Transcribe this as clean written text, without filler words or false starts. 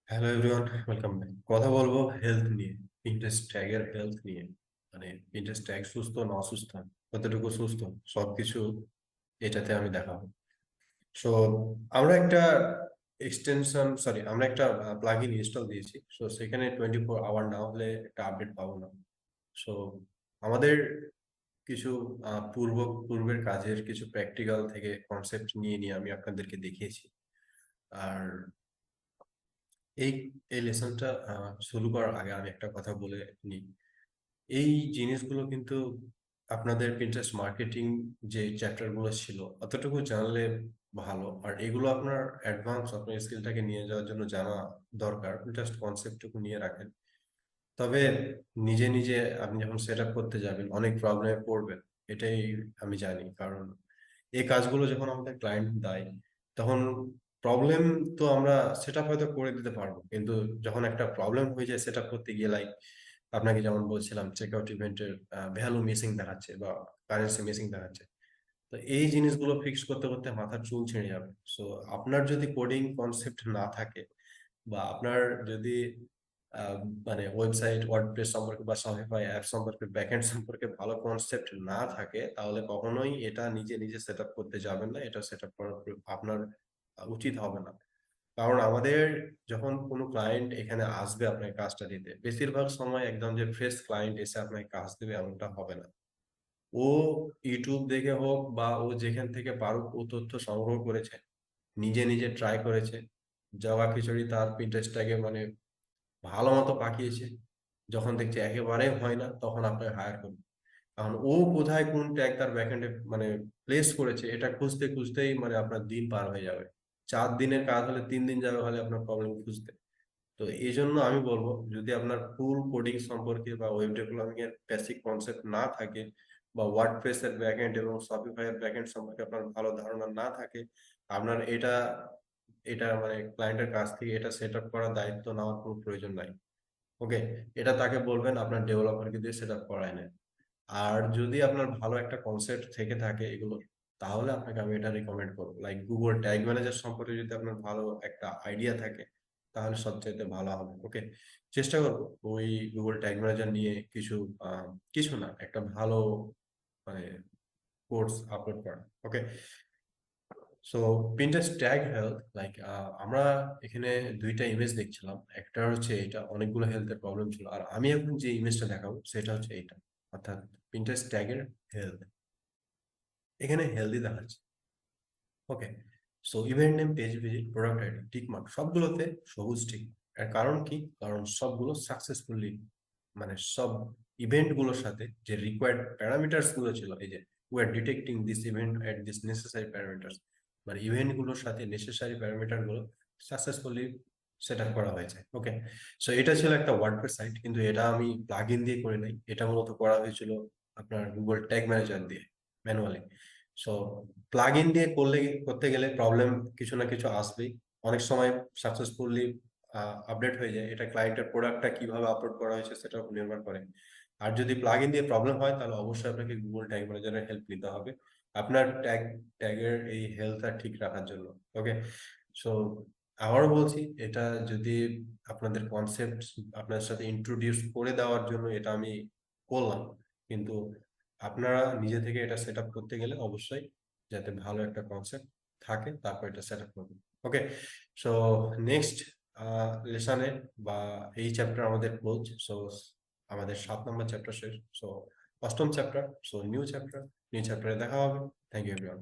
Hello everyone, welcome back. কথা বলবো health নিয়ে, পিন্টারেস্ট ট্যাগের হেলথ নিয়ে। মানে পিন্টারেস্ট ট্যাগ সুস্থ না অসুস্থ, কতটুকু সুস্থ, সবকিছু এটাতে আমি দেখাবো। সো আমরা একটা আমরা একটা প্লাগ ইন ইনস্টল দিয়েছি। সো সেখানে 24 আওয়ার না হলে একটা আপডেট পাবো না। সো আমাদের কিছু পূর্বের কাজের কিছু প্র্যাকটিক্যাল থেকে কনসেপ্ট নিয়ে নিয়ে আমি আপনাদেরকে দেখিয়েছি। আর এই এই লেসনটা শুরু করার আগে আমি একটা কথা বলে নিই। এই জিনিসগুলো কিন্তু আপনাদের পিন্টারেস্ট মার্কেটিং যে চ্যাপ্টার গুলো ছিল অতটুকু জানলে ভালো। আর এগুলো আপনার অ্যাডভান্স আপনার স্কিলটাকে নিয়ে যাওয়ার জন্য জানা দরকার। জাস্ট কনসেপ্টটুকু নিয়ে রাখেন। তবে নিজে নিজে আপনি যখন সেট আপ করতে যাবেন অনেক প্রবলেমে পড়বেন, এটাই আমি জানি। কারণ এই কাজগুলো যখন আমাদের ক্লায়েন্ট দেয় তখন প্রবলেম তো আমরা সেট আপ হয়তো করে দিতে পারবো, কিন্তু যখন একটা প্রবলেম হয়ে যায় সেট আপ করতে গিয়ে, লাইক আপনাকে যেমন বলছিলাম চেক আউট ইভেন্টের ভ্যালু মিসিং দেখাচ্ছে বা কারেন্সি মিসিং দেখাচ্ছে, তো এই জিনিসগুলো ফিক্স করতে করতে মাথার চুল ছিঁড়ে যাবে। সো আপনার যদি কোডিং কনসেপ্ট না থাকে বা আপনার যদি আহ, মানে ওয়েবসাইট ওয়ার্ডপ্রেস সম্পর্কে বা শপিফাই অ্যাপ সম্পর্কে ব্যাকএন্ড সম্পর্কে ভালো কনসেপ্ট না থাকে, তাহলে কখনোই এটা নিজে নিজে সেট আপ করতে যাবেন না। এটা সেট আপ করা আপনার উচিত হবে না। কারণ আমাদের যখন কোনো ক্লায়েন্ট এখানে আসবে আপনার কাজটা দিতে, বেশিরভাগ সময় একদম যে ফ্রেশ ক্লায়েন্ট এসে আপনাকে কাজ দেবে এমনটা হবে না। ও ইউটিউব দেখে হোক বা ও যেখান থেকে পারুক ও তথ্য সংগ্রহ করেছে, নিজে নিজে ট্রাই করেছে, জগা খিচুড়ি তার পিন্টারেস্টটাকে মানে ভালো মতো পাকিয়েছে। যখন দেখছে একেবারে হয় না, তখন আপনাকে হায়ার করবে। কারণ ও কোথায় কোন ট্যাগ তার ব্যাকএন্ডে মানে প্লেস করেছে, এটা খুঁজতে খুঁজতেই মানে আপনার দিন পার হয়ে যাবে। 4 দিনের কাজ হলে 3 দিন যাবে হলে আপনার প্রবলেম খুঁজতে। তো এই জন্য আমি বলবো, যদি আপনার ফুল কোডিং সম্পর্কে বা ওয়েব ডেভেলপিং এর বেসিক কনসেপ্ট না থাকে, বা ওয়ার্ডপ্রেস এর ব্যাকএন্ড এবং শপিফাই এর ব্যাকএন্ড সম্পর্কে আপনার ভালো ধারণা না থাকে, আপনার এটা এটা মানে ক্লায়েন্টের কাছ থেকে এটা সেট আপ করার দায়িত্ব নেওয়ার কোনো প্রয়োজন নাই। ওকে, এটা তাকে বলবেন আপনার ডেভেলপারকে দিয়ে সেট আপ করায় নেন। আর যদি আপনার ভালো একটা কনসেপ্ট থেকে থাকে এগুলো, তাহলে আপনাকে আমি এটা রিকমেন্ড করবো, লাইক গুগল ট্যাগ ম্যানেজার সম্পর্কে যদি আপনার ভালো একটা আইডিয়া থাকে তাহলে সবচাইতে ভালো হবে। ওকে, চেষ্টা করবো ওই গুগল ট্যাগ ম্যানেজার নিয়ে কিছু কিছু না, একটা ভালো মানে কোর্স আপলোড করা। Okay, so Pinterest tag health, like আমরা এখানে দুইটা ইমেজ দেখছিলাম। একটা হচ্ছে এটা, অনেকগুলো হেলথের প্রবলেম ছিল, আর আমি এখন যে ইমেজটা দেখাবো সেটা হচ্ছে এটা, অর্থাৎ পিন্টারেস্ট ট্যাগের হেলথ। এখানে হেলদি দেখাচ্ছে। Okay, so event name, page visit, product ID, tick mark সবগুলোতে সবুজ টিক। এর কারণ কি? কারণ সবগুলো সাকসেসফুলি মানে সব ইভেন্ট গুলোর সাথে যে রিকোয়ার্ড প্যারামিটার্স গুলো ছিল, এই যে we are detecting this event at this necessary parameters, মানে ইভেন্ট গুলোর সাথে নেসেসারি প্যারামিটার গুলো সাকসেসফুলি সেট আপ করা হয়েছে। ওকে, সো এটা ছিল একটা ওয়ার্ডপ্রেস সাইট, কিন্তু এটা আমি প্লাগ ইন দিয়ে করে নাই, এটা মূলত করা হয়েছিল আপনার গুগল ট্যাগ ম্যানেজার দিয়ে ম্যানুয়ালি। সো প্লাগ ইন দিয়ে করতে গেলে প্রবলেম কিছু না কিছু আসবেই। অনেক সময় সাকসেসফুলি আপডেট হয়ে যায়, এটা ক্লায়েন্টের প্রোডাক্টটা কিভাবে আপলোড করা হয়েছে সেটার উপর নির্ভর করে। আর যদি প্লাগ ইন দিয়ে প্রবলেম হয় তাহলে অবশ্যই আপনাকে গুগল ট্যাগ ম্যানেজারের হেল্প নিতে হবে আপনার ট্যাগের এই হেলথটা ঠিক রাখার জন্য। ওকে, সো আবারও বলছি, এটা যদি আপনাদের কনসেপ্ট আপনার সাথে ইন্ট্রোডিউস করে দেওয়ার জন্য এটা আমি করলাম, কিন্তু আপনারা নিজে থেকে এটা সেট আপ করতে গেলে অবশ্যই যাতে ভালো একটা কনসেপ্ট থাকে তারপর এটা সেট আপ করবেন। ওকে, সো নেক্সট লেসনে বা এই চ্যাপ্টার আমাদের ক্লোজ। সো আমাদের 7 নম্বর চ্যাপ্টার শেষ। সো অষ্টম চ্যাপ্টার, সো নিউ চ্যাপ্টারে দেখা হবে। Thank you everyone.